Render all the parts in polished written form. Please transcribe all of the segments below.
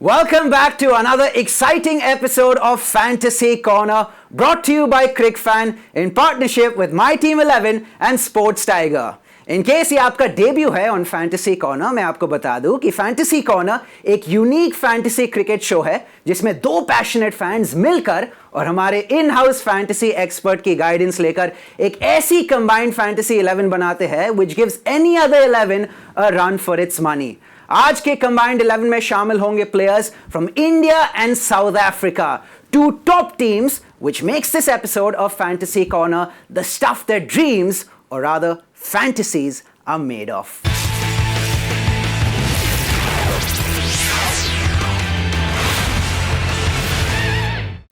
Welcome back to another exciting episode of Fantasy Corner, brought to you by CricFan in partnership with My Team 11 and Sports Tiger. In case ये आपका debut है on fantasy corner, मैं आपको बता दूं कि fantasy corner एक unique fantasy cricket show है जिसमें दो पैशनेट फैंस मिलकर और हमारे इन हाउस फैंटेसी एक्सपर्ट की गाइडेंस लेकर एक ऐसी कंबाइंड फैंटेसी 11 बनाते हैं which gives any other 11 a run for its money. आज के कंबाइंड 11 में शामिल होंगे players from India and south Africa, two top teams which makes this episode of Fantasy Corner the stuff that dreams, or rather fantasies, are made of.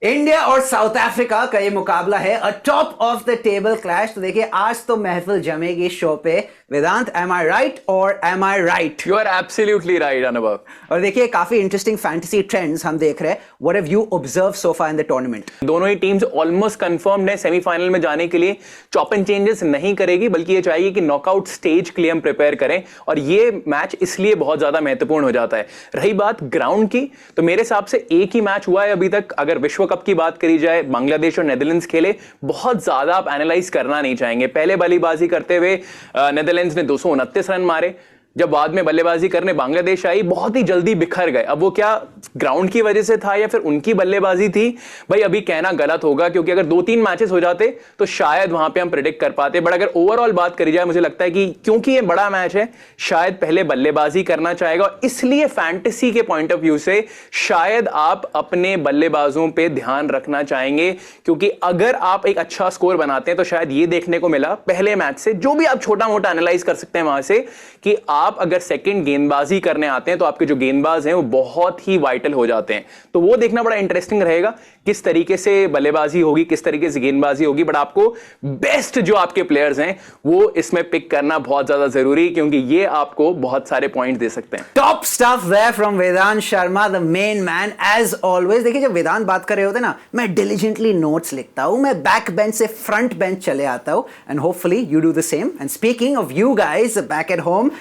India और South Africa का ये मुकाबला है a top of the table clash. तो देखिए आज तो महफिल जमेगी इस शो पे। वेदांत, एम आई राइट और am I right? You are absolutely right Anubhav. और देखिए काफी इंटरेस्टिंग फैंटेसी ट्रेंड्स हम देख रहे हैं। What have you observe so far in the tournament? दोनों ही टीम्स ऑलमोस्ट कंफर्म्ड है सेमीफाइनल में जाने के लिए। चॉप एंड चेंजेस नहीं करेगी, बल्कि ये चाहिए कि नॉकआउट स्टेज के लिए हम प्रिपेयर करें, और ये मैच इसलिए बहुत ज्यादा महत्वपूर्ण हो जाता है। रही बात ग्राउंड की, तो मेरे हिसाब से एक ही मैच हुआ है अभी तक। अगर विश्व कप की बात करी जाए, बांग्लादेश और नेदरलैंड्स खेले, बहुत ज्यादा आप एनालाइज करना नहीं चाहेंगे। पहले बल्लेबाजी करते हुए नेदरलैंड्स ने 229 रन मारे। जब बाद में बल्लेबाजी करने बांग्लादेश आई, बहुत ही जल्दी बिखर गए। अब वो क्या ग्राउंड की वजह से था या फिर उनकी बल्लेबाजी थी, भाई अभी कहना गलत होगा, क्योंकि अगर 2-3 मैचेस हो जाते तो शायद वहां पे हम प्रेडिक्ट कर पाते। बट अगर ओवरऑल बात करी जाए, मुझे लगता है कि क्योंकि ये बड़ा मैच है, शायद पहले बल्लेबाजी करना चाहेगा। इसलिए फैंटेसी के पॉइंट ऑफ व्यू से शायद आप अपने बल्लेबाजों पर ध्यान रखना चाहेंगे, क्योंकि अगर आप एक अच्छा स्कोर बनाते हैं तो शायद ये देखने को मिला पहले मैच से, जो भी आप छोटा मोटा एनालाइज कर सकते हैं वहां से, कि आप अगर सेकंड गेंदबाजी करने आते हैं तो आपके जो गेंदबाज हैं वो बहुत ही वाइटल हो जाते हैं। तो वो देखना बड़ा इंटरेस्टिंग रहेगा, किस तरीके से बल्लेबाजी होगी, किस तरीके से गेंदबाजी होगी। बट आपको बेस्ट जो आपके प्लेयर्स हैं वो इसमें पिक करना बहुत ज्यादा जरूरी, क्योंकि ये आपको बहुत सारे पॉइंट दे सकते हैं। Top stuff there from Vedant Sharma, the main man as always. देखिए जब वेदांत बात कर रहे होते ना, मैं डिलिजेंटली नोट्स लिखता हूं, मैं बैक बेंच से फ्रंट बेंच चले आता हूं, and hopefully you do the same. And speaking of you guys back at home,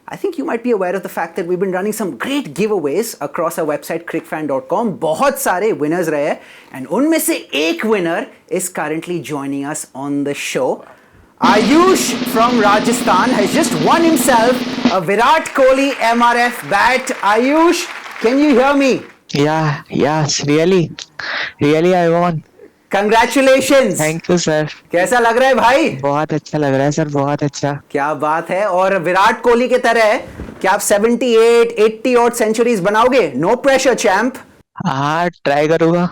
I think you might be aware of the fact that we've been running some great giveaways across our website cricfan.com. बहुत सारे winners रहे हैं, and उनमें से एक winner is currently joining us on the show. Ayush from Rajasthan has just won himself a Virat Kohli MRF bat. Ayush, can you hear me? Yes, really I won. Congratulations. Thank you sir. कैसा लग रहा है भाई? बहुत अच्छा लग रहा है सर, बहुत अच्छा। क्या बात है। और विराट कोहली के तरह क्या आप 78, 80 और सेंचुरीज बनाओगे? No pressure champ. हाँ, ट्राई करूंगा।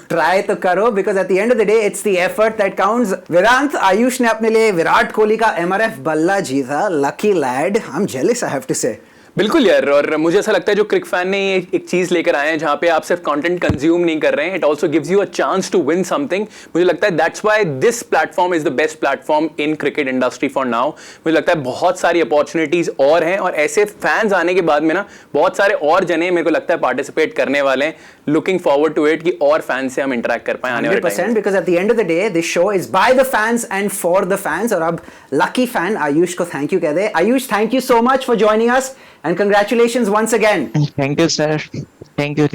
ट्राई तो करो, because at the end of the day it's the effort that counts. Vedant, Ayush ने अपने लिए विराट कोहली का एमआरएफ बल्ला जीता। Lucky lad, I am jealous I have to say. बिल्कुल यार, और मुझे ऐसा लगता है जो क्रिक फैन ने एक चीज लेकर आए हैं जहां पे आप सिर्फ कंटेंट कंज्यूम नहीं कर रहे हैं, it also gives you a chance to win something. मुझे लगता है that's why this platform is the best platform in cricket industry for now. मुझे लगता है बहुत सारी अपॉर्चुनिटीज और हैं, और ऐसे फैंस आने के बाद में ना बहुत सारे और जने मेरे को लगता है पार्टिसिपेट करने वाले हैं। लुकिंग फॉरवर्ड टू इट कि और फैंस से हम इंटरेक्ट कर पाए आने वाले टाइम में। Because at the end of the day this show is by the fans and for the fans. और अब लकी फैन आयुष को थैंक यू कह दे। Ayush, thank you so much for joining us and congratulations once again. Thank you sir. Thank you.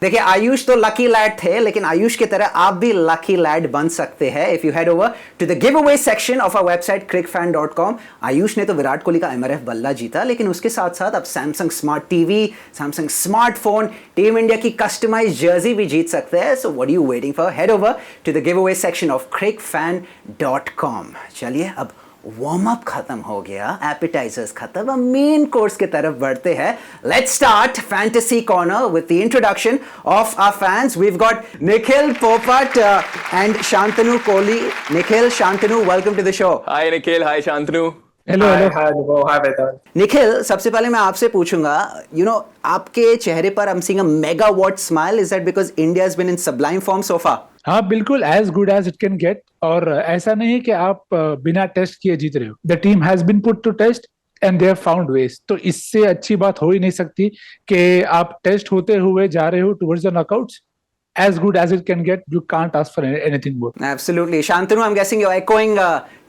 देखिए आयुष तो lucky lead थे, लेकिन आयुष की तरह आप भी लकी लैड बन सकते हैं if you head over to the giveaway section of our website cricfan.com. Ayush ने तो विराट कोहली का एमआरएफ बल्ला जीता, लेकिन उसके साथ साथ आप Samsung smart TV, Samsung smartphone, team India की कस्टमाइज्ड जर्सी भी जीत सकते हैं। So what are you waiting for? Head over to the giveaway section of cricfan.com. चलिए अब वार्म अप खत्म हो गया, एपेटाइजर्स खत्म, अब मेन कोर्स की तरफ बढ़ते हैं। Let's start fantasy corner with the introduction of our fans. We have got Nikhil Popat and Shantanu Kohli. Nikhil, Shantanu, welcome to the show. Hi Nikhil, hi Shantanu. Hello hi Vedant. Nikhil, सबसे पहले मैं आपसे पूछूंगा, आपके चेहरे पर I am seeing a megawatt smile. Is that because India has been in sublime form so far? हाँ बिल्कुल, as good as it can get. और ऐसा नहीं कि आप बिना टेस्ट किए जीत रहे हो। The team has been put to test and they have found ways. तो इससे अच्छी बात हो ही नहीं सकती कि आप टेस्ट होते हुए जा रहे हो towards the knockouts. as good as it can get. You can't ask for anything more. Absolutely. Shantanu, I'm guessing you're echoing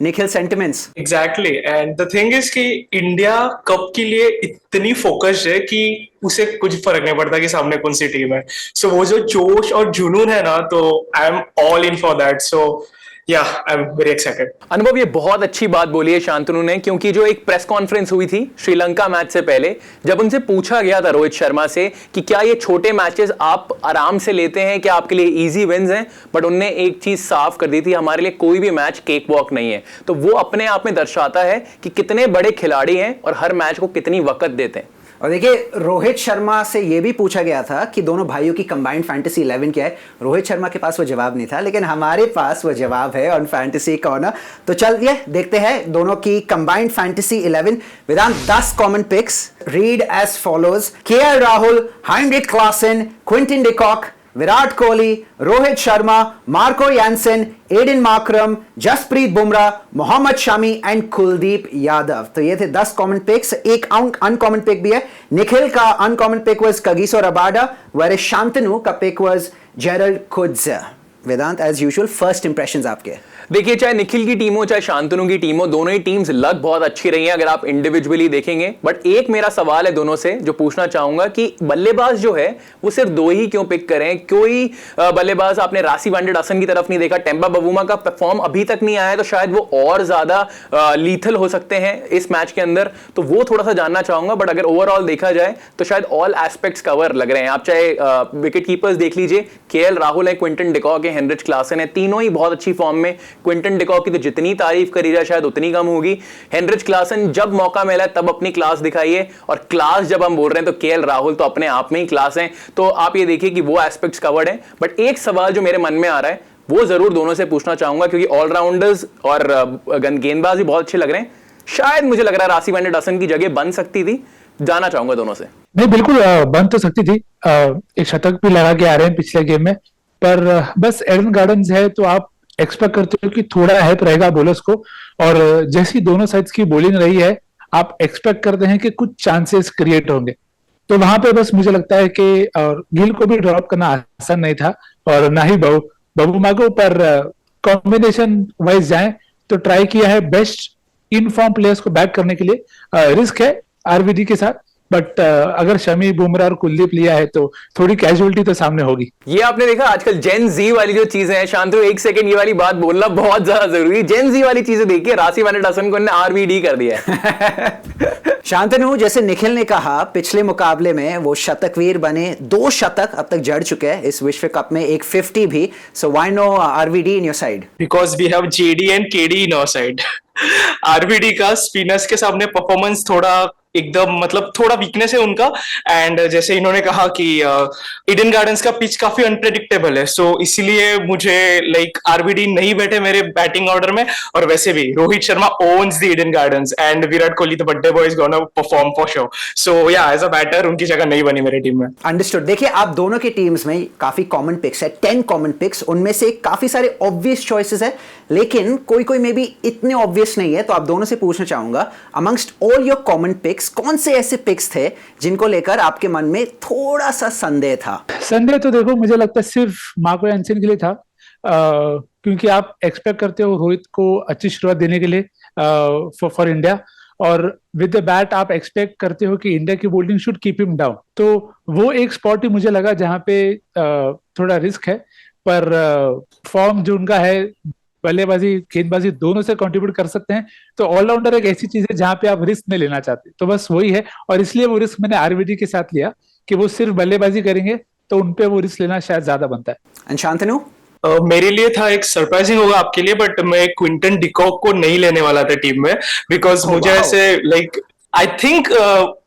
Nikhil's sentiments. Exactly and the thing is कि इंडिया कप के लिए इतनी focused है कि उसे कुछ फर्क नहीं पड़ता कि सामने कौन सी टीम है. सो वो जो जोश और जुनून है ना, तो I am all in for that. So yeah, I'm very excited. अनुभव, ये बहुत अच्छी बात बोली है शांतनु ने, क्योंकि जो एक प्रेस कॉन्फ्रेंस हुई थी श्रीलंका मैच से पहले, जब उनसे पूछा गया था रोहित शर्मा से कि क्या ये छोटे मैचेस आप आराम से लेते हैं, क्या आपके लिए इजी विन्स हैं, बट उनने एक चीज साफ कर दी थी, हमारे लिए कोई भी मैच केक वॉक नहीं है. तो वो अपने आप में दर्शाता है कि कितने बड़े खिलाड़ी हैं और हर मैच को कितनी वक्त देते हैं. और देखिए, रोहित शर्मा से यह भी पूछा गया था कि दोनों भाइयों की कंबाइंड फैंटेसी 11 क्या है. रोहित शर्मा के पास वो जवाब नहीं था, लेकिन हमारे पास वो जवाब है ऑन फैंटेसी कॉर्नर. तो चलिए देखते हैं दोनों की combined fantasy 11. Vedant, 10 common picks read as follows: KL Rahul, Heinrich Klaasen, Quinton de Kock, Virat Kohli, Rohit Sharma, Marco Jansen, Aiden Markram, Jasprit Bumrah, Mohammed Shami and Kuldeep Yadav. तो ये थे 10 कॉमन पिक्स. एक अनकॉमन पिक भी है. निखिल का uncommon pick was Kagiso Rabada, where Shantanu का pick was Gerald Coetzee. Vedant, as usual, first impressions आपके. देखिए, चाहे निखिल की टीम हो चाहे शांतनु की टीम हो, दोनों ही टीम्स लग बहुत अच्छी रही हैं अगर आप इंडिविजुअली देखेंगे. बट एक मेरा सवाल है दोनों से जो पूछना चाहूंगा कि बल्लेबाज जो है वो सिर्फ 2 ही क्यों पिक करें? कोई बल्लेबाज आपने रासी वैंडरडसन की तरफ नहीं देखा? टेम्पा बवुमा का परफॉर्म अभी तक नहीं आया है, तो शायद वो और ज्यादा लीथल हो सकते हैं इस मैच के अंदर. तो वो थोड़ा सा जानना चाहूंगा. बट अगर ओवरऑल देखा जाए तो शायद ऑल एस्पेक्ट्स कवर लग रहे हैं. आप चाहे विकेट कीपर्स देख लीजिए, केएल राहुल है, क्विंटन डिकॉक है, हेनरिच क्लासन है, तीनों ही बहुत अच्छी फॉर्म में. क्विंटन डिकॉक की तो जितनी तारीफ करी जाए शायद उतनी कम होगी. हेनरिच क्लासन जब मौका मिला तब अपनी क्लास दिखाइए, और क्लास जब हम बोल रहे हैं तो केएल राहुल तो अपने आप में ही क्लास हैं. तो आप ये देखिए कि वो एस्पेक्ट्स कवर्ड हैं. बट एक सवाल जो मेरे मन में आ रहा है वो जरूर दोनों से पूछना चाहूंगा, क्योंकि ऑलराउंडर्स और गेंदबाज भी बहुत अच्छे लग रहे हैं. शायद मुझे लग रहा है रासी वैंडरडसन की जगह बन सकती थी. जाना चाहूंगा दोनों से. नहीं, बिल्कुल बन तो सकती थी. एक शतक भी लगा के आ रहे हैं पिछले गेम में, पर बस एडन गार्डन्स है तो आप एक्सपेक्ट करते हो कि थोड़ा हेल्प रहेगा बॉलर्स को. और जैसी दोनों साइड्स की बॉलिंग रही है, आप एक्सपेक्ट करते हैं कि कुछ चांसेस क्रिएट होंगे. तो वहां पे बस मुझे लगता है कि गिल को भी ड्रॉप करना आसान नहीं था, और ना ही बबूमा को. पर कॉम्बिनेशन वाइज जाए तो ट्राई किया है बेस्ट इन फॉर्म प्लेयर्स को बैक करने के लिए. रिस्क है आरवीडी के साथ, बट अगर शमी, बुमराह और कुलदीप लिया है तो थोड़ी कैजुअलिटी तो सामने होगी. ये आपने देखा आजकल जेन जी वाली जो चीजें हैं. शांतनु, एक सेकंड ये वाली बात बोलना बहुत ज्यादा जरूरी है. जेन जी वाली चीजें देखिए, रासी वैंडरडसन को आरवीडी कर दिया है. शांतनु, जैसे निखिल ने कहा, पिछले मुकाबले में वो शतकवीर बने. 2 शतक अब तक जड़ चुके हैं इस विश्व कप में, एक 50 भी. So why no RVD in your side? Because we have JD and KD in our side. RVD का स्पिनर्स के सामने परफॉर्मेंस थोड़ा एकदम मतलब थोड़ा वीकनेस है उनका. एंड जैसे इन्होंने कहा कि ईडन गार्डन्स का पिच काफी अनप्रेडिक्टेबल है, सो इसीलिए मुझे लाइक आरवीडी नहीं बैठे मेरे बैटिंग ऑर्डर में. और वैसे भी Rohit Sharma owns the Eden Gardens and Virat Kohli the birthday boy is gonna perform for show. So yeah, as a batter उनकी जगह नहीं बनी मेरी टीम में. अंडरस्टूड. देखिए, आप दोनों की टीम्स में काफी कॉमन पिक्स है, 10 कॉमन पिक्स. उनमें से काफी सारे ऑब्वियस चॉइसेस है, लेकिन कोई मे भी इतने ऑब्वियस नहीं है. तो आप दोनों से पूछना चाहूंगा, amongst all your common picks, कौन से ऐसे पिक्स थे जिनको लेकर आपके मन में थोड़ा सा संदेह था? संदेह तो देखो, मुझे लगता है सिर्फ मार्को यानसन के लिए था, क्योंकि आप एक्सपेक्ट करते हो रोहित को अच्छी शुरुआत देने के लिए फॉर इंडिया, और विद द बैट आप एक्सपेक्ट करते हो कि इंडिया की bowling should keep him down. तो वो एक स्पॉट ही मुझे लगा जहां पे थोड़ा रिस्क है, पर फॉर्म जो उनका है, बल्लेबाजी गेंदबाजी दोनों से कंट्रीब्यूट कर सकते हैं. तो ऑलराउंडर एक ऐसी चीज है जहां पे आप रिस्क नहीं लेना चाहते. तो बस वही है, और इसलिए वो रिस्क मैंने आरवीडी के साथ लिया कि वो सिर्फ बल्लेबाजी करेंगे, तो उनपे वो रिस्क लेना शायद ज्यादा बनता है. शांतनु, मेरे लिए था एक सरप्राइजिंग होगा आपके लिए, बट मैं क्विंटन डिकॉक को नहीं लेने वाला था टीम में. बिकॉज मुझे ऐसे like I think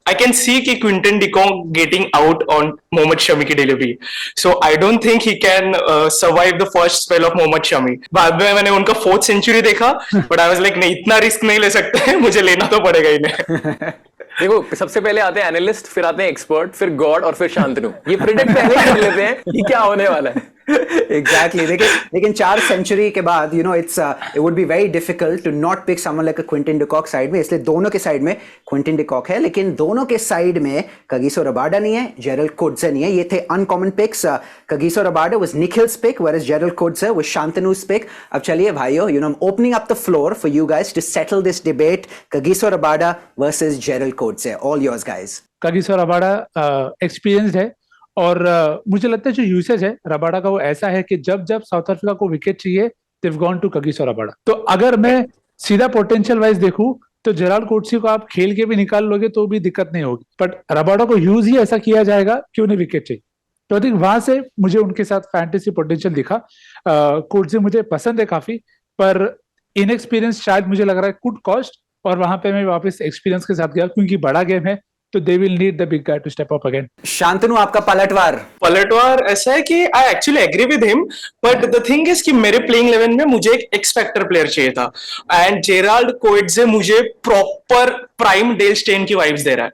I can see कि Quinton de Kock getting out on Mohammad Shami की delivery. So I don't think he can survive the first spell of Mohammad Shami. बाद में मैंने उनका 4th सेंचुरी देखा, but I was like नहीं, इतना risk नहीं ले सकते, मुझे लेना तो पड़ेगा इन्हें. देखो, सबसे पहले आते हैं एनालिस्ट, फिर आते हैं एक्सपर्ट, फिर गॉड और फिर शांतनु. ये प्रेडिक्ट पहले कर लेते हैं कि क्या होने वाला है. Exactly. लेकिन 4 सेंचुरी के बाद it would be very difficult to not pick someone like a Quinton de Kock side में, इसलिए दोनों के साइड में Quinton de Kock है, लेकिन दोनों के साइड में Kagiso Rabada नहीं है, Gerald Coetzee नहीं है. ये थे uncommon picks. Kagiso Rabada was Nikhil's pick, whereas Gerald Coetzee was Shantanu's pick. अब चलिए भाइयों, I'm opening up the floor for you guys to settle this debate. Kagiso Rabada versus Gerald Coetzee. All yours, guys. Kagiso Rabada experienced है और मुझे लगता है जो usage है रबाडा का वो ऐसा है कि जब जब साउथ अफ्रीका को विकेट चाहिए they've gone to Kagiso Rabada. तो अगर मैं सीधा पोटेंशियल वाइज देखूं तो जेराल्ड कोएत्सी को आप खेल के भी निकाल लोगे तो भी दिक्कत नहीं होगी, बट रबाडा को यूज ही ऐसा किया जाएगा कि उन्हें विकेट चाहिए. तो आई थिंक वहां से मुझे उनके साथ फैंटेसी पोटेंशियल दिखा. कोएत्सी मुझे पसंद है काफी, पर इनएक्सपीरियंस शायद मुझे लग रहा है कुड कॉस्ट, और वहां पे मैं वापस एक्सपीरियंस के साथ गया क्योंकि बड़ा गेम है तो they will need the big guy to step up again. Shantanu, आपका पलटवार ऐसा है कि I actually agree with him, but the thing is कि मेरे प्लेइंग 11 में मुझे एक एक्स फैक्टर प्लेयर चाहिए था, एंड जेराल्ड कोएत्जे मुझे प्रॉपर प्राइम डेल स्टेन की वाइब्स दे रहा है.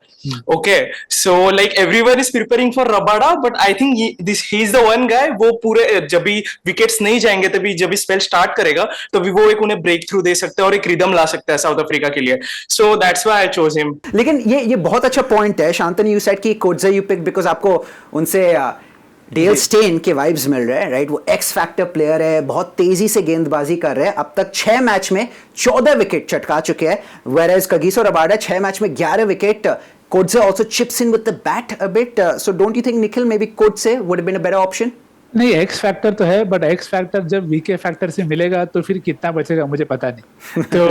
Okay, so like everyone is preparing for Rabada, but I think he is the one guy. वो पूरे जब भी विकेट्स नहीं जाएंगे तभी जब भी स्पेल स्टार्ट करेगा तो भी वो एक उन्हें ब्रेक थ्रू दे सकता है और एक रिदम ला सकता है साउथ अफ्रीका के लिए. सो that's why I chose him. लेकिन ये बहुत अच्छा पॉइंट है शांतनु, यू सेड कि कोएत्जे यू पिक बिकॉज आपको उनसे डेल स्टेन के वाइब्स मिल रहे हैं, राइट? वो एक्स फैक्टर प्लेयर है, बहुत तेजी से गेंदबाजी कर रहे हैं. अब तक 6 मैच में 14 विकेट चटका चुके हैं, whereas कागिसो रबाडा 6 मैच में 11 wicket. Coetzee also chips in with the bat a bit. So don't you think Nikhil, maybe Coetzee would have been a better option? नहीं, एक्स फैक्टर तो है, but x factor जब VK factor से मिलेगा तो फिर कितना बचेगा मुझे पता नहीं. तो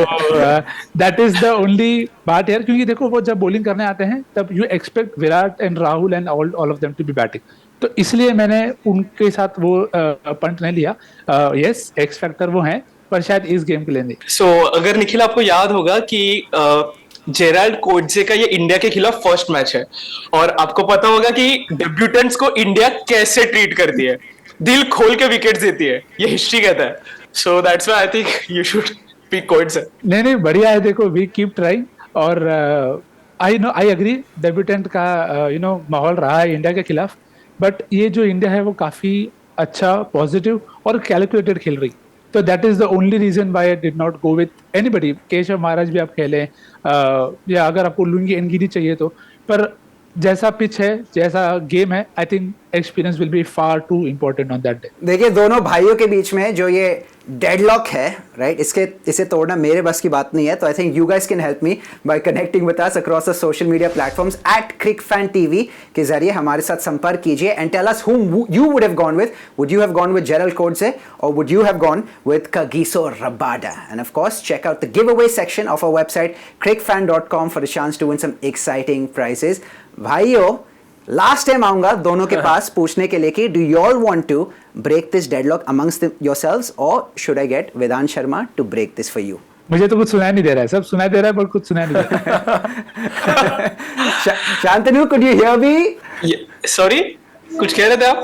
दैट इज द ओनली बात यार, क्योंकि देखो वो जब बॉलिंग करने आते हैं तब you expect Virat and Rahul and all of them to be batting, तो इसलिए मैंने उनके साथ वो पंट नहीं लिया. यस, एक्स फैक्टर वो हैं, पर शायद इस गेम के लिए नहीं. सो अगर निखिल आपको याद होगा कि जेराल्ड कोएत्जे का ये इंडिया के खिलाफ फर्स्ट मैच है, और आपको पता होगा कि डेब्यूटेंट्स को इंडिया कैसे ट्रीट करती है, दिल खोल के विकेट्स देती है, ये हिस्ट्री कहता है. So that's why I think you should pick Coetzee. नहीं, बढ़िया है. देखो, वी कीप ट्राइंग, और आई एग्री डेब्यूटेंट का माहौल रहा है इंडिया के खिलाफ, बट ये जो इंडिया है वो काफी अच्छा, पॉजिटिव और कैलकुलेटेड खेल रही. तो that is the only reason why I did not go with anybody. Keshav Maharaj भी आप खेलें, या अगर आपको लुंगी एनगिडी चाहिए तो, पर जैसा पिच है, जैसा गेम है, I think experience will be far too important on that day. देखिए, दोनों भाइयों के बीच में जो ये डेडलॉक है, राइट, इसे तोड़ना मेरे बस की बात नहीं है. तो I think you guys can help me by connecting with us across the social media platforms @crickfan.tv के जरिए हमारे साथ संपर्क कीजिए and tell us whom you would have gone with. Would you have gone with Gerald Coetzee or would you have gone with Kagiso Rabada? And of course, check out the giveaway section of our website crickfan.com for a chance to win some exciting prizes. भाइयों, last time आऊंगा दोनों के पास पूछने के लिए कि do you all want to break this deadlock amongst yourselves और should I get Vedant Sharma to break this for you? मुझे तो कुछ सुनाई नहीं दे रहा है, सब सुनाई दे रहा है पर कुछ सुनाई नहीं दे रहा. Shantanu, could you hear me? Sorry, कुछ कह रहे थे आप?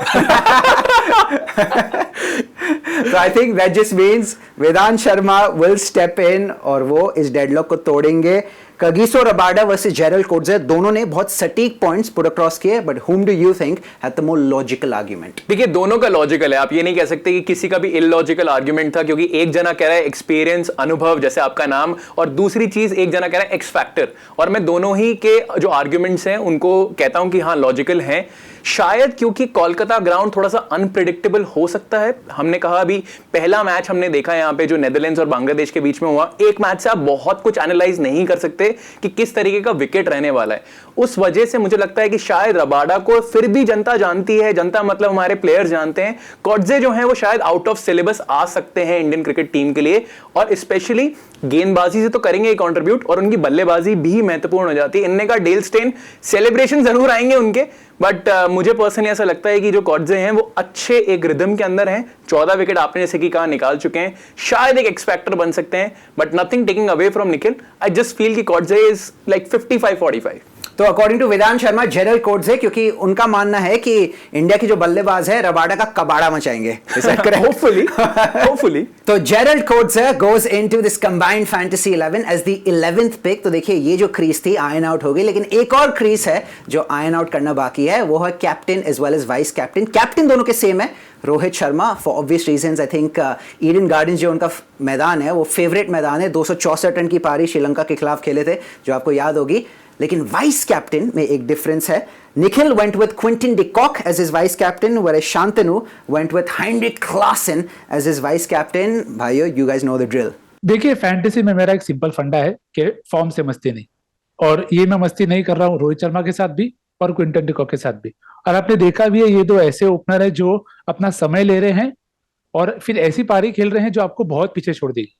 So I think that just means Vedanta Sharma will step in और वो इस डेडलॉक को तोड़ेंगे. Kagiso Rabada versus Gerald Coetzee, दोनों ने बहुत सटीक पॉइंट्स पुट अक्रॉस किए, but whom do you think had the more logical argument? देखिए, दोनों का लॉजिकल है. आप ये नहीं कह सकते कि किसी का भी इलॉजिकल आर्ग्यूमेंट था, क्योंकि एक जना कह रहा है एक्सपीरियंस, अनुभव, जैसे आपका नाम, और दूसरी चीज एक जना कह रहा है एक्स फैक्टर. और मैं दोनों ही के जो आर्ग्यूमेंट्स हैं उनको कहता हूं कि हाँ, लॉजिकल हैं. शायद क्योंकि कोलकाता ग्राउंड थोड़ा सा अनप्रेडिक्टेबल हो सकता है. हमने कहा अभी पहला मैच हमने देखा यहाँ पे जो नेदरलैंड्स और बांग्लादेश के बीच में हुआ, एक मैच से आप बहुत कुछ एनालाइज नहीं कर सकते कि किस तरीके का विकेट रहने वाला है. उस वजह से मुझे लगता है कि शायद रबाडा को फिर भी जनता जानती है, जनता मतलब हमारे प्लेयर्स जानते हैं. कोएत्जे जो हैं वो शायद आउट ऑफ सिलेबस आ सकते हैं इंडियन क्रिकेट टीम के लिए, और स्पेशली गेंदबाजी से तो करेंगे कंट्रीब्यूट, और उनकी बल्लेबाजी भी महत्वपूर्ण हो जाती है. इनने का डेल स्टेन सेलिब्रेशन जरूर आएंगे उनके, बट मुझे पर्सनली ऐसा लगता है कि जो कोएत्जे हैं वो अच्छे एक रिदम के अंदर हैं. 14 विकेट आपने जैसे कि कहा निकाल चुके हैं, शायद एक एक्स फैक्टर बन सकते हैं, but nothing taking away from Nikhil. I just feel कि कोएत्जे इज लाइक 55-45. तो according to Vedant Sharma Gerald Coetzee है, क्योंकि उनका मानना है कि इंडिया की जो बल्लेबाज है रबाडा का कबाड़ा मचाएंगे. होपफुली. तो Gerald Coetzee goes into this combined fantasy 11 as the 11th pick. तो देखिए ये जो क्रीज थी आयन आउट हो गई, लेकिन एक और क्रीज है जो आयन आउट करना बाकी है, वो है captain as well as vice captain. Captain दोनों के सेम है, Rohit Sharma, for obvious reasons. I think Eden Gardens जो उनका मैदान है वो फेवरेट मैदान है. 264 रन की पारी श्रीलंका के खिलाफ खेले थे, जो आपको याद होगी. लेकिन वाइस कैप्टन में एक डिफरेंस है. Nikhil went with Quinton de Kock as his vice captain, whereas Shantanu went with Heinrich Klaasen as his vice captain. भाइयों, you guys know the drill. देखिए फैंटेसी में मेरा एक सिंपल फंडा है कि फॉर्म से मस्ती नहीं, और ये मैं मस्ती नहीं कर रहा हूँ रोहित शर्मा के साथ भी और क्विंटन डी कॉक के साथ भी. और आपने देखा भी है ये दो ऐसे ओपनर है जो अपना समय ले रहे हैं और फिर ऐसी पारी खेल रहे हैं जो आपको बहुत पीछे छोड़ देगी.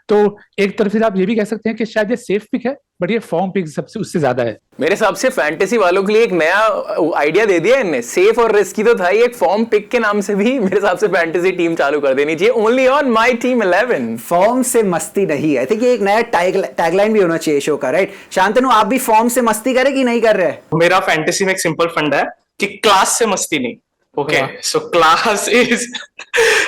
तो एक तरफ से आप ये भी कह सकते हैं कि शायद ये सेफ पिक है, बट ये फॉर्म पिक सबसे उससे ज्यादा है. मेरे हिसाब से फैंटेसी वालों के लिए एक नया आइडिया दे दिया इनने. सेफ और रिस्की तो था ही, एक फॉर्म पिक के नाम से भी मेरे हिसाब से फैंटेसी टीम चालू कर देनी चाहिए. Only on my team 11. Form से मस्ती नहीं. आई थिंक ये एक नया टैगलाइन भी होना चाहिए शो का, राइट? शांतनु, आप भी फॉर्म से मस्ती करे कि नहीं कर रहे? मेरा फैंटेसी में एक सिंपल फंडा है कि क्लास से मस्ती नहीं. Okay, so class is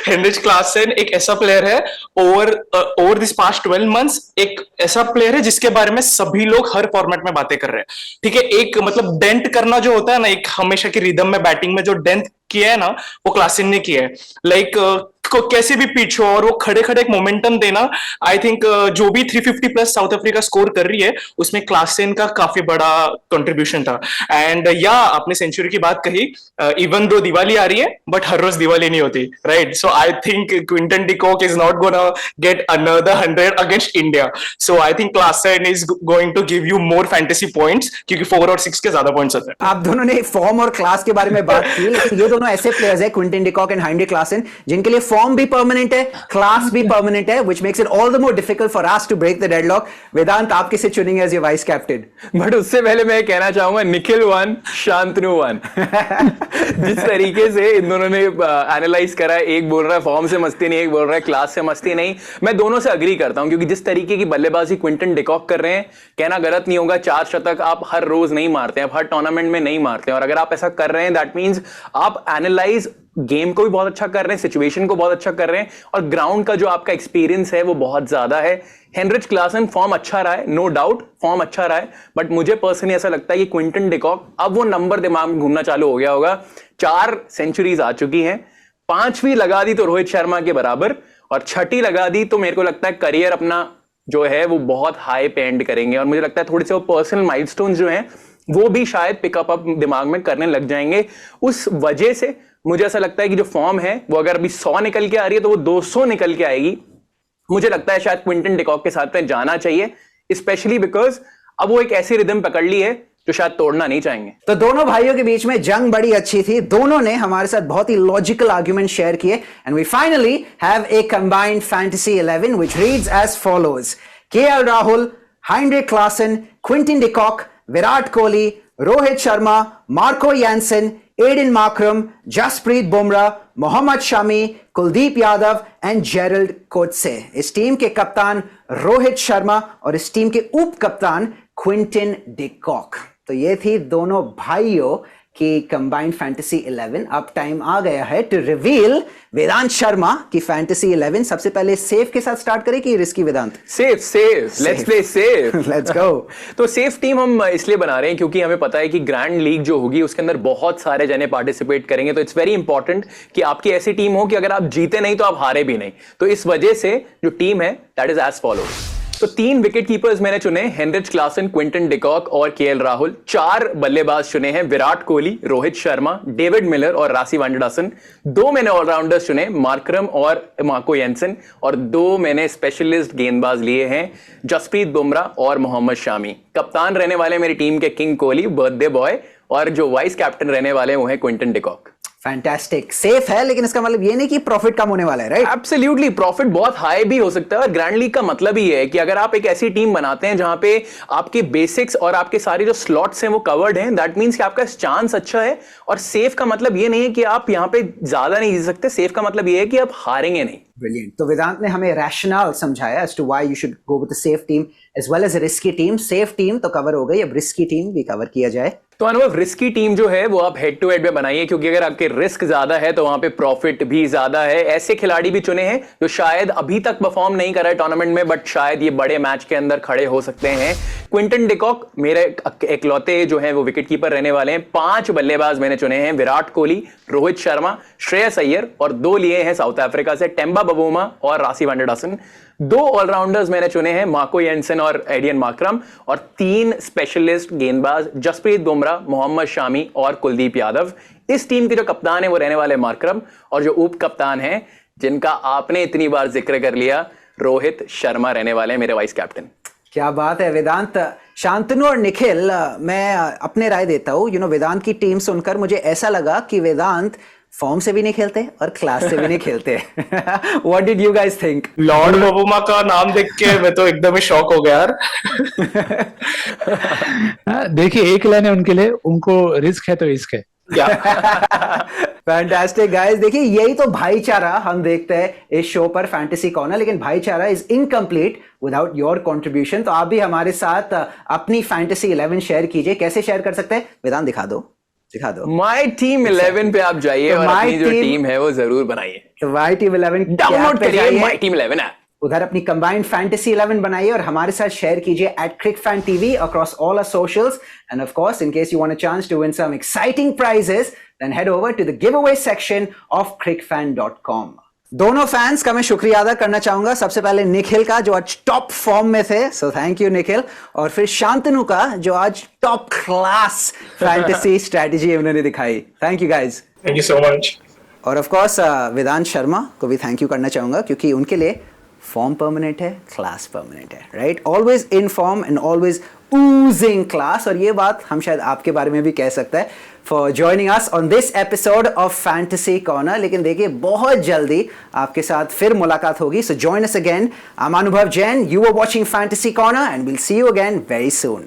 Heinrich Klaasen. एक ऐसा प्लेयर है ओवर दिस पास्ट 12 months, एक ऐसा प्लेयर है जिसके बारे में सभी लोग हर फॉर्मेट में बातें कर रहे हैं. ठीक है, एक मतलब डेंट करना जो होता है ना, एक हमेशा की रिदम में बैटिंग में जो डेंट किया है ना, वो क्लासन ने किया है. लाइक कैसे भी पिच हो और वो खड़े खड़े एक मोमेंटम देना. आई थिंक जो भी 350 प्लस साउथ अफ्रीका स्कोर कर रही है उसमें क्लासन का काफी बड़ा कंट्रीब्यूशन था. एंड या आपने सेंचुरी की बात कही, इवन दो दिवाली आ रही है बट हर रोज दिवाली नहीं होती, right? So I think Quinton de Kock is not gonna get another 100 against India. So I think Klaasen is going to give you more fantasy points, क्योंकि 4 और 6 के ज्यादा पॉइंट्स होते हैं. आप दोनों ने फॉर्म और क्लास के बारे में बात की, लेकिन ये दोनों ऐसे प्लेयर्स हैं, Quinton de cock and Heinrich Klaasen, जिनके लिए फॉर्म भी परमानेंट है, क्लास भी परमानेंट है, which makes it all the more difficult for us to break the deadlock. वेदांत, आप किसे चुनेंगे as your vice captain? But उससे पहले मैं कहना चाहूंगा निखिल 1, शांतनु 1. जिस तरीके से इन दोनों ने एनालाइज करा, एक बोल रहा है फॉर्म से मस्ती नहीं, एक बोल रहा है क्लास से मस्ती नहीं. मैं दोनों से अग्री करता हूं, क्योंकि जिस तरीके की बल्लेबाजी क्विंटन डी कॉक कर रहे हैं, कहना गलत नहीं होगा, 4 शतक आप हर रोज नहीं मारते हैं, आप हर टूर्नामेंट में नहीं मारते हैं. और अगर आप ऐसा कर रहे हैं, दैट मींस आप एनालाइज गेम को भी बहुत अच्छा कर रहे हैं, सिचुएशन को बहुत अच्छा कर रहे हैं, और ग्राउंड का जो आपका एक्सपीरियंस है वो बहुत ज्यादा है. हेनरिच क्लासन फॉर्म अच्छा रहा है, नो डाउट फॉर्म अच्छा रहा है, बट मुझे पर्सनली ऐसा लगता है कि क्विंटन डी कॉक, अब वो नंबर दिमाग में घूमना चालू हो गया होगा. 4 सेंचुरीज आ चुकी हैं, 5वीं लगा दी तो रोहित शर्मा के बराबर, और 6ठी लगा दी तो मेरे को लगता है करियर अपना जो है वो बहुत हाई पे एंड करेंगे. और मुझे लगता है थोड़े से वो पर्सनल माइलस्टोन्स जो हैं वो भी शायद पिकअप अप दिमाग में करने लग जाएंगे. उस वजह से मुझे ऐसा लगता है कि जो फॉर्म है वो अगर अभी 100 निकल के आ रही है तो वो 200 निकल के आएगी. मुझे लगता है शायद क्विंटन डी कॉक के साथ में जाना चाहिए, स्पेशली बिकॉज अब वो एक ऐसी रिदम पकड़ ली है जो शायद तोड़ना नहीं चाहेंगे. तो दोनों भाइयों के बीच में जंग बड़ी अच्छी थी. दोनों ने हमारे साथ बहुत ही लॉजिकल आर्ग्यूमेंट शेयर किए, and we finally have a combined fantasy 11 which reads as follows: KL Rahul, Heinrich Klaasen, Quinton de Kock, Virat Kohli, Rohit Sharma, Marco Jansen, Aiden Markram, Jasprit Bumrah, Mohammed Shami, Kuldeep Yadav and Gerald Coetzee. इस टीम के कप्तान रोहित शर्मा और इस टीम के उप कप्तान क्विंटन डी कॉक. तो ये थी दोनों भाइयों की कंबाइंड फैंटेसी 11. अब टाइम आ गया है टू रिवील वेदांत शर्मा की फैंटेसी 11. सबसे पहले सेफ के साथ स्टार्ट करें कि risky? Vedant, safe. Let's play safe. Let's go. तो सेफ टीम हम इसलिए बना रहे हैं क्योंकि हमें पता है कि ग्रैंड लीग जो होगी उसके अंदर बहुत सारे जने पार्टिसिपेट करेंगे. तो इट्स वेरी इंपॉर्टेंट कि आपकी ऐसी टीम हो कि अगर आप जीते नहीं तो आप हारे भी नहीं. तो इस वजह से जो टीम है दैट इज एज फॉलोज. तो 3 विकेट कीपर्स मैंने चुने, Heinrich Klaasen, Quinton de Kock और केएल राहुल. 4 बल्लेबाज चुने हैं, विराट कोहली, रोहित शर्मा, डेविड मिलर और रासी वांडरसन. 2 मैंने ऑलराउंडर्स चुने, मार्करम और मार्को यानसन, और 2 मैंने स्पेशलिस्ट गेंदबाज लिए हैं, जसप्रीत बुमराह और मोहम्मद शमी. कप्तान रहने वाले मेरी टीम के किंग कोहली, बर्थडे बॉय, और जो वाइस कैप्टन रहने वाले वो है Quinton de Kock. Fantastic. Safe है, लेकिन इसका मतलब ये नहीं कि प्रॉफिट कम होने वाला है, राइट? एब्सोल्युटली, प्रॉफिट बहुत हाई भी हो सकता है. और ग्रैंड लीग का मतलब ही है कि अगर आप एक ऐसी टीम बनाते हैं जहां पे आपके बेसिक्स और आपके सारे जो स्लॉट्स हैं वो कवर्ड हैं, दैट मींस कि आपका चांस अच्छा है. और सेफ का मतलब ये नहीं है कि आप यहां पे ज्यादा नहीं जीत सकते, सेफ का मतलब ये है कि आप हारेंगे नहीं. Brilliant. तो वेदांत ने हमें रैशनल समझाया as to why you should go with a safe team as well as a risky team. Safe team तो कवर हो गई, अब risky team भी कवर किया जाए. तो अनुभव, रिस्की टीम जो है वो आप हेड टू हेड में बनाइए, क्योंकि अगर आपके रिस्क ज्यादा है तो वहां पे प्रॉफिट भी ज्यादा है. ऐसे खिलाड़ी भी चुने हैं जो शायद अभी तक परफॉर्म नहीं कर रहे टूर्नामेंट में, बट शायद ये बड़े मैच के अंदर खड़े हो सकते हैं. क्विंटन डिकॉक मेरे इकलौते जो हैं वो विकेट कीपर रहने वाले हैं. 5 बल्लेबाज मैंने चुने हैं, विराट कोहली, रोहित शर्मा, श्रेयस अय्यर, और 2 लिए हैं साउथ अफ्रीका से, टेम्बा बबूमा और रासी वनडरसन. 2 ऑलराउंडर्स मैंने चुने हैं, मार्को येंसन और एडियन मार्करम, और 3 स्पेशलिस्ट गेंदबाज, जसप्रीत बुमराह, मोहम्मद शामी और कुलदीप यादव. इस टीम के जो कप्तान है वो रहने वाले मार्करम, और जो उप कप्तान हैं जिनका आपने इतनी बार जिक्र कर लिया, रोहित शर्मा रहने वाले हैं मेरे वाइस कैप्टन. क्या बात है वेदांत. शांतनु और निखिल, मैं अपने राय देता हूँ. वेदांत की टीम सुनकर मुझे ऐसा लगा कि वेदांत फॉर्म से भी नहीं खेलते और क्लास से भी नहीं खेलते. What did you guys think? Lord बबूमा का नाम देख के मैं तो एकदम ही शॉक हो गया यार. देखिए, एक लाइन है उनके लिए, उनको रिस्क है तो रिस्क है. Fantastic guys. देखिए, यही तो भाईचारा हम देखते हैं इस शो पर फैंटेसी कॉर्नर, लेकिन भाईचारा is incomplete without your contribution. तो आप भी हमारे साथ अपनी फैंटेसी 11 शेयर कीजिए. कैसे शेयर कर सकते हैं वेदांत, दिखा दो. माई टीम 11 पे आप जाइए और अपनी जो टीम है वो जरूर बनाइए. तो माई टीम 11 डाउनलोड करिए माई टीम 11 ऐप. उधर अपनी कंबाइंड फैंटेसी 11 बनाइए और हमारे साथ शेयर कीजिए @crickfantv across all our socials. And of course, in case you want a chance to win some exciting prizes, then head over to the giveaway section of crickfan.com. दोनों fans का मैं शुक्रिया अदा करना चाहूंगा. सबसे पहले निखिल का, जो आज टॉप फॉर्म में थे, सो थैंक यू निखिल. और फिर शांतनु का, जो आज टॉप क्लास फैंटेसी स्ट्रेटजी उन्होंने दिखाई. Thank you guys. Thank you so much. और ऑफ कोर्स वेदांत शर्मा को भी थैंक यू करना चाहूंगा, क्योंकि उनके लिए फॉर्म परमानेंट है, क्लास परमानेंट है. Right, always in form and always oozing class. और ये बात हम शायद आपके बारे में भी कह सकते हैं. For joining us on this episode of fantasy corner. लेकिन देखिए, बहुत जल्दी आपके साथ फिर मुलाकात होगी. So join us again. I am Anubhav Jain. You are watching fantasy corner and will see you again very soon.